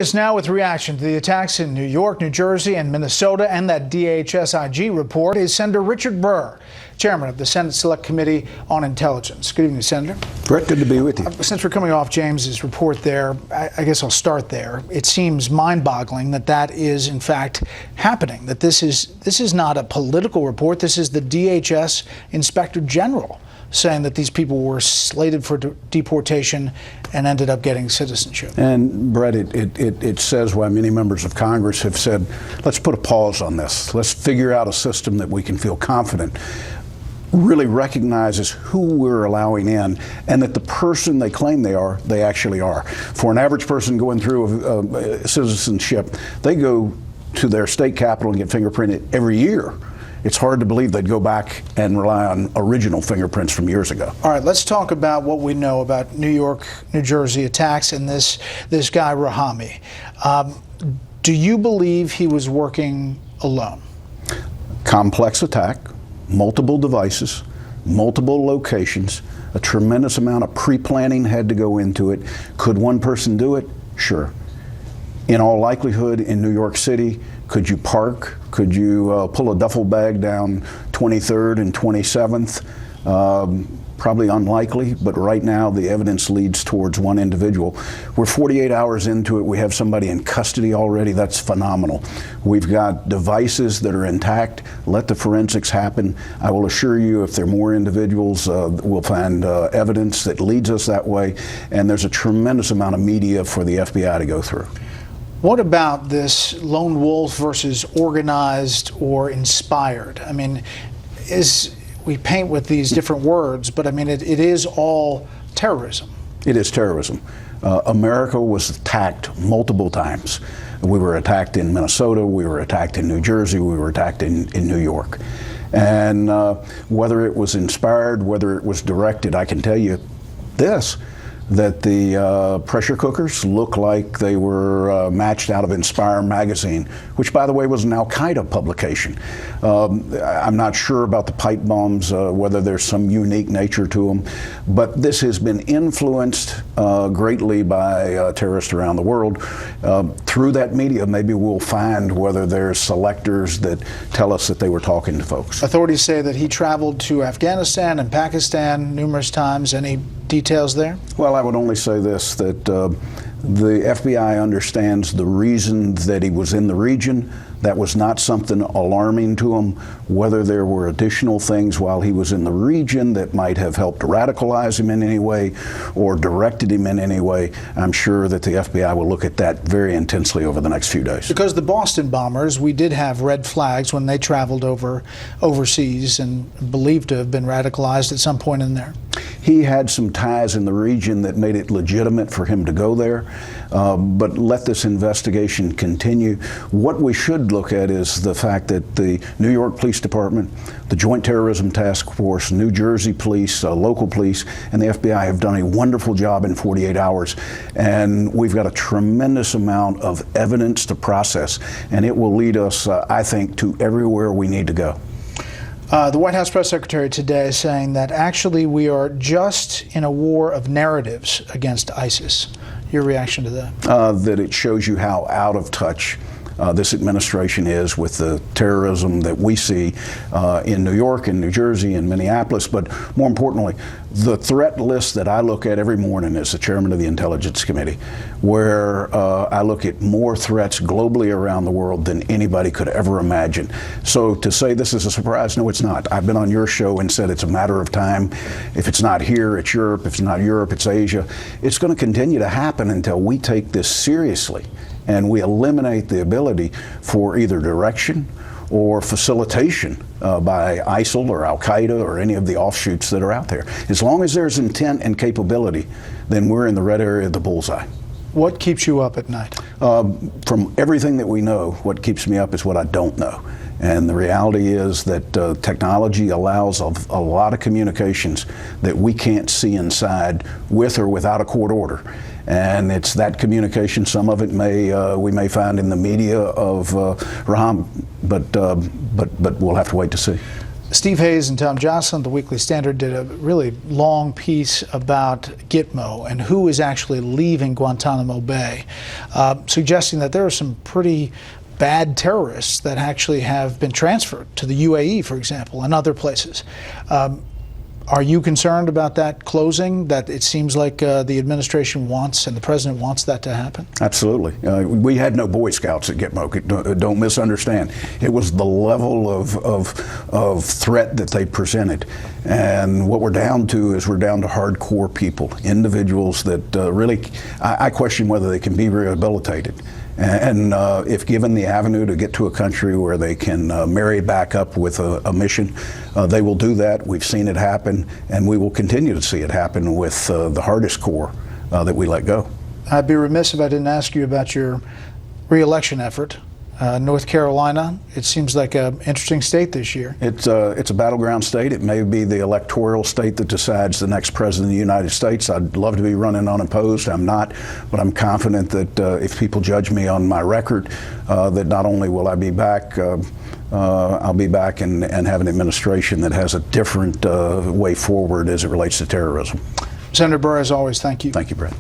Is now with reaction to the attacks in New York, New Jersey, and Minnesota, and that DHS-IG report is Senator Richard Burr, chairman of the Senate Select Committee on Intelligence. Good evening, Senator. Brett, good to be with you. Since we're coming off James's report there, I guess I'll start there. It seems mind-boggling that that is, in fact, happening, that this is not a political report. This is the DHS Inspector General saying that these people were slated for deportation and ended up getting citizenship. And Brett, it says why many members of Congress have said, let's put a pause on this. Let's figure out a system that we can feel confident really recognizes who we're allowing in, and that the person they claim they are, they actually are. For an average person going through citizenship, they go to their state capital and get fingerprinted every year. It's hard to believe they'd go back and rely on original fingerprints from years ago. All right, let's talk about what we know about New York, New Jersey attacks and this guy Rahami. Do you believe he was working alone? Complex attack, multiple devices, multiple locations, a tremendous amount of pre-planning had to go into it. Could one person do it? Sure. In all likelihood, in New York City, could you park? Could you pull a duffel bag down 23rd and 27th? Probably unlikely, but right now the evidence leads towards one individual. We're 48 hours into it. We have somebody in custody already. That's phenomenal. We've got devices that are intact. Let the forensics happen. I will assure you, if there are more individuals, we'll find evidence that leads us that way. And there's a tremendous amount of media for the FBI to go through. What about this lone wolf versus organized or inspired? I mean, we paint with these different words, but I mean, it is all terrorism. It is terrorism. America was attacked multiple times. We were attacked in Minnesota, we were attacked in New Jersey, we were attacked in New York. And whether it was inspired, whether it was directed, I can tell you this, that the pressure cookers look like they were matched out of Inspire magazine, which, by the way, was an Al-Qaeda publication. I'm not sure about the pipe bombs, whether there's some unique nature to them, but this has been influenced greatly by terrorists around the world. Through that media, maybe we'll find whether there's selectors that tell us that they were talking to folks. Authorities say that he traveled to Afghanistan and Pakistan numerous times. Any details there? Well, I would only say this, that the FBI understands the reason that he was in the region. That was not something alarming to him. Whether there were additional things while he was in the region that might have helped radicalize him in any way or directed him in any way, I'm sure that the FBI will look at that very intensely over the next few days. Because the Boston bombers, we did have red flags when they traveled overseas and believed to have been radicalized at some point in there. He had some ties in the region that made it legitimate for him to go there, but let this investigation continue. What we should look at is the fact that the New York Police Department, the Joint Terrorism Task Force, New Jersey Police, local police, and the FBI have done a wonderful job in 48 hours. And we've got a tremendous amount of evidence to process, and it will lead us, I think, to everywhere we need to go. The White House press secretary today is saying that actually we are just in a war of narratives against ISIS. Your reaction to that? That it shows you how out of touch this administration is with the terrorism that we see in New York and New Jersey and Minneapolis, but more importantly, the threat list that I look at every morning as the chairman of the Intelligence Committee, where I look at more threats globally around the world than anybody could ever imagine. So to say this is a surprise, no, it's not. I've been on your show and said it's a matter of time. If it's not here, it's Europe. If it's not Europe, it's Asia. It's going to continue to happen until we take this seriously and we eliminate the ability for either direction or facilitation by ISIL or Al-Qaeda or any of the offshoots that are out there. As long as there's intent and capability, then we're in the red area of the bullseye. What keeps you up at night? From everything that we know, what keeps me up is what I don't know. And the reality is that technology allows a lot of communications that we can't see inside with or without a court order. And it's that communication, some of it we may find in the media of Raham, but we'll have to wait to see. Steve Hayes and Tom Jocelyn, the Weekly Standard, did a really long piece about Gitmo and who is actually leaving Guantanamo Bay, suggesting that there are some pretty bad terrorists that actually have been transferred to the UAE, for example, and other places. Are you concerned about that closing, that it seems like the administration wants and the president wants that to happen? Absolutely. We had no Boy Scouts at Gitmo. Don't misunderstand. It was the level of threat that they presented. And what we're down to is we're down to hardcore people, individuals that really, I question whether they can be rehabilitated. And if given the avenue to get to a country where they can marry back up with a mission, they will do that. We've seen it happen, and we will continue to see it happen with the hardest core that we let go. I'd be remiss if I didn't ask you about your re-election effort. North Carolina, it seems like an interesting state this year. It's a battleground state. It may be the electoral state that decides the next president of the United States. I'd love to be running unopposed. I'm not, but I'm confident that if people judge me on my record, that not only will I be back, I'll be back and have an administration that has a different way forward as it relates to terrorism. Senator Burr, as always, thank you. Thank you, Brett.